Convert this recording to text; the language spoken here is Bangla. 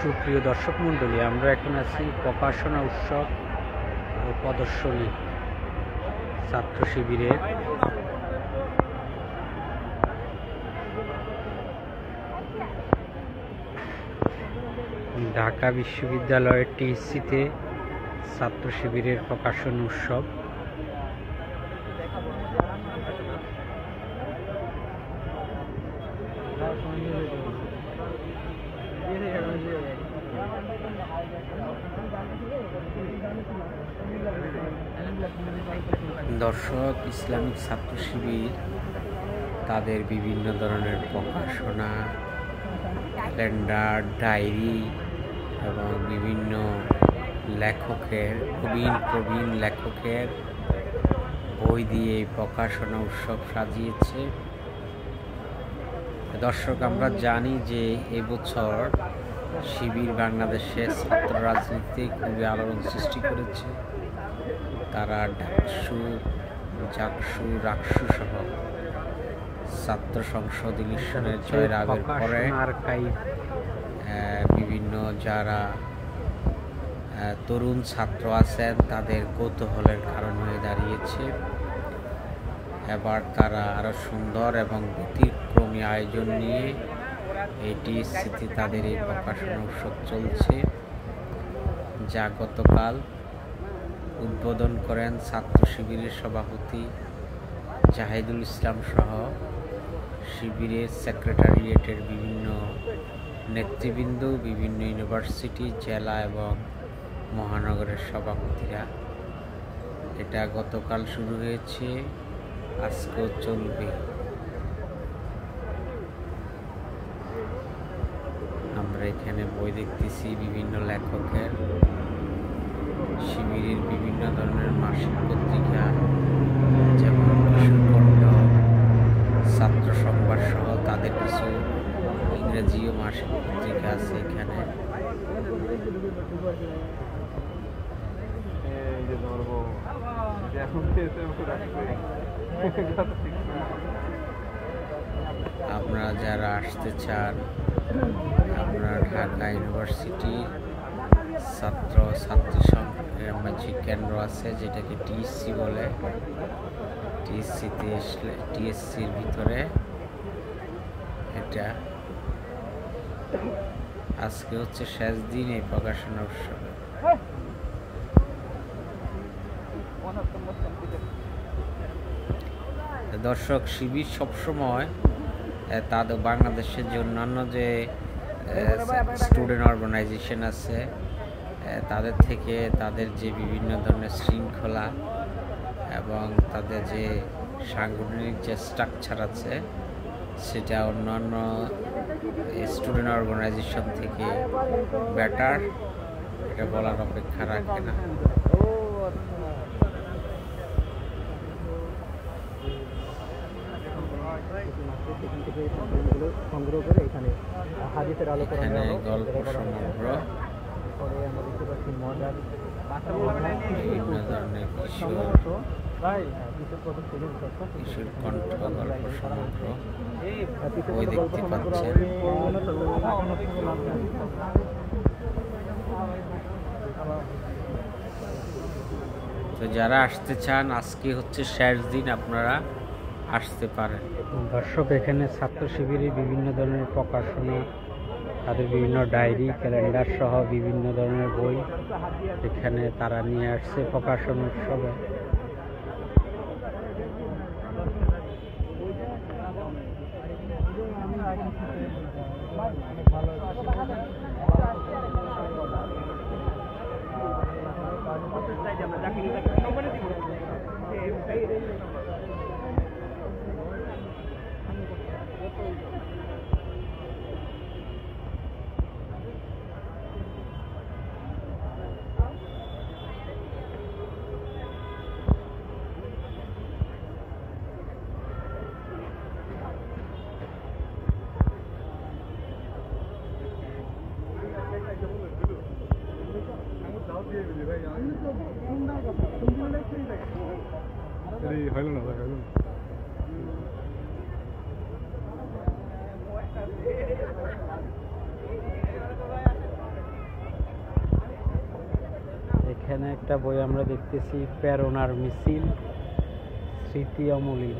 সুপ্রিয় দর্শক মণ্ডলী, আমরা এখন আছি প্রকাশনা উৎসব ও প্রদর্শনী ছাত্র শিবিরের। ঢাকা বিশ্ববিদ্যালয়ের টিএসসিতে ছাত্র শিবিরের প্রকাশনা উৎসব। দর্শক, ইসলামিক ছাত্র শিবির তাদের বিভিন্ন ধরনের প্রকাশনা, ক্যালেন্ডার, ডায়েরি এবং বিভিন্ন লেখকের প্রবীণ লেখকের বই দিয়ে এই প্রকাশনা উৎসব সাজিয়েছে। দর্শক, আমরা জানি যে এবছর শিবির বাংলাদেশে ছাত্র রাজনীতিতে খুবই আলোড়ন সৃষ্টি করেছে। তারা ডাকসু, জাকসু, রাকসু সহ ছাত্র সংসদ ইলেকশনের জয়লাভের পরে বিভিন্ন যারা তরুণ ছাত্র আছেন তাদের কৌতূহলের কারণ হয়ে দাঁড়িয়েছে। এবার তারা আরো সুন্দর এবং ব্যতিক্রমী আয়োজন নিয়ে এটি স্থিতি তাদের এই প্রকাশনা উৎসব চলছে, যা গতকাল উদ্বোধন করেন ছাত্র শিবিরের সভাপতি জাহিদুল ইসলাম সহ শিবিরের সেক্রেটারিয়েটের বিভিন্ন নেতৃবৃন্দ, বিভিন্ন ইউনিভার্সিটি, জেলা এবং মহানগরের সভাপতিরা। এটা গতকাল শুরু হয়েছে, আজকেও চলবে। আমরা এখানে বই দেখতেছি বিভিন্ন লেখকের, শিবিরের বিভিন্ন ধরনের মাসিক পত্রিকা যেমন কিশোর কণ্ঠ, ছাত্র সংবাদ সহ তাদের কিছু ইংরেজি ও মাসিক পত্রিকা আছে এখানে। আপনারা যারা আসতে চান, আপনারা ঢাকা ইউনিভার্সিটির ছাত্রছাত্রী যে কেন্দ্র আছে, যেটাকে টিএসসি বলে, টিএসসির ভিতরে এটা আজকে হচ্ছে শেষ দিন এই প্রকাশনা উৎসবে। দর্শক, শিবির সবসময় তাদের বাংলাদেশের যে অন্যান্য যে স্টুডেন্ট অর্গানাইজেশন আছে তাদের থেকে তাদের যে বিভিন্ন ধরনের শৃঙ্খলা এবং তাদের যে সাংগঠনিক যে স্ট্রাকচার আছে সেটা অন্যান্য স্টুডেন্ট অর্গানাইজেশন থেকে বেটার, এটা বলার অপেক্ষা রাখে না। সংগ্রহ করে এখানে হাদিসের আলো করা এখানে গল্প সমগ্র, বিভিন্ন ধরনের কিশোর কণ্ঠ, গল্প সমগ্র বই দেখতে পাচ্ছেন। তো যারা আসতে চান, আজকে হচ্ছে শেষ দিন, আপনারা আসতে পারেন। দর্শক, এখানে ছাত্র শিবিরে বিভিন্ন ধরনের প্রকাশনা, তাদের বিভিন্ন ডায়েরি, ক্যালেন্ডার সহ বিভিন্ন ধরনের বই এখানে তারা নিয়ে আসছে প্রকাশনা উৎসবে। হইল না এখানে একটা বই আমরা দেখতেছি, প্রেরণার মিছিল, স্মৃতি অমলিন।